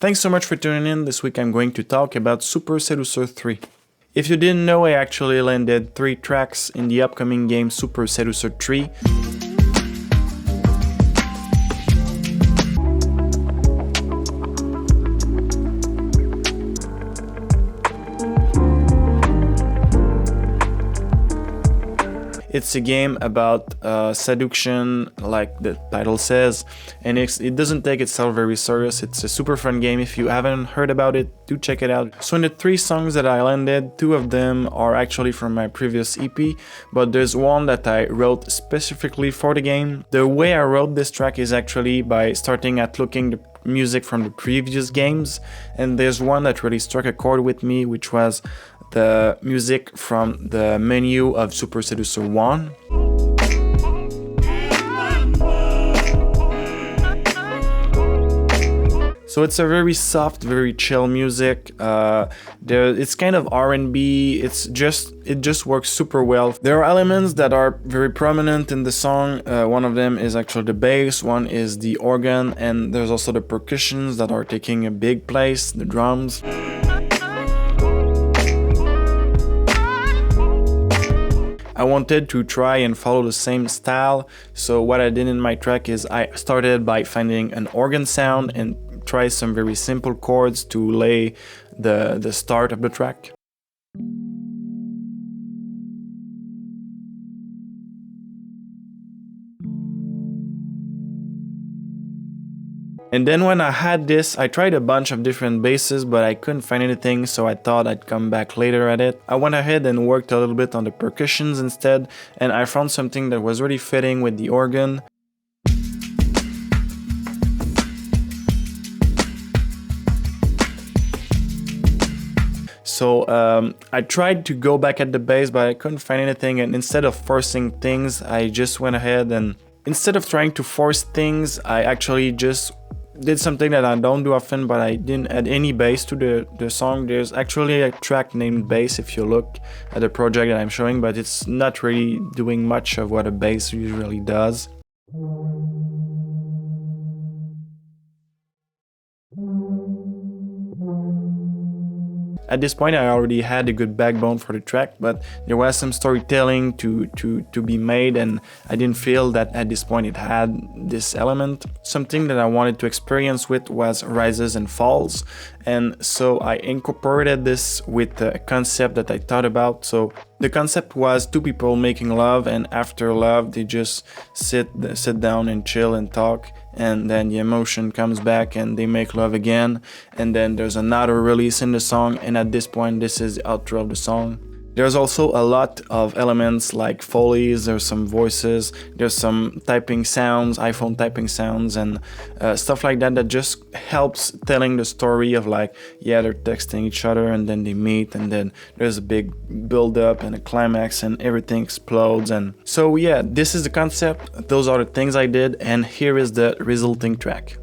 Thanks so much for tuning in. This week I'm going to talk about Super Seducer 3. If you didn't know, I actually landed 3 tracks in the upcoming game Super Seducer 3. It's a game about seduction, like the title says, and it doesn't take itself very serious. It's a super fun game. If you haven't heard about it, do check it out. So in the 3 songs that I landed, 2 of them are actually from my previous EP, but there's one that I wrote specifically for the game. The way I wrote this track is actually by starting at looking the music from the previous games, and there's one that really struck a chord with me, which was the music from the menu of Super Seducer 1. So it's a very soft, very chill music. It's kind of R&B. It just works super well. There are elements that are very prominent in the song. One of them is actually the bass, one is the organ, and there's also the percussions that are taking a big place, the drums. I wanted to try and follow the same style, so what I did in my track is I started by finding an organ sound and try some very simple chords to lay the start of the track. And then when I had this, I tried a bunch of different basses, but I couldn't find anything, so I thought I'd come back later at it. I went ahead and worked a little bit on the percussions instead, and I found something that was really fitting with the organ. So I tried to go back at the bass, but I couldn't find anything, and instead of forcing things, I just went ahead and instead of trying to force things, I actually just did something that I don't do often, but I didn't add any bass to the song. There's actually a track named Bass if you look at the project that I'm showing, but it's not really doing much of what a bass usually does. At this point I already had a good backbone for the track, but there was some storytelling to be made, and I didn't feel that at this point it had this element. Something that I wanted to experience with was rises and falls, and so I incorporated this with a concept that I thought about. So the concept was 2 people making love, and after love they just sit down and chill and talk, and then the emotion comes back and they make love again, and then there's another release in the song, and at this point this is the outro of the song. There's also a lot of elements like foley's, there's some voices, there's some typing sounds, iPhone typing sounds, and stuff like that just helps telling the story of like, yeah, they're texting each other and then they meet, and then there's a big build up and a climax and everything explodes. And so yeah, this is the concept, those are the things I did, and here is the resulting track.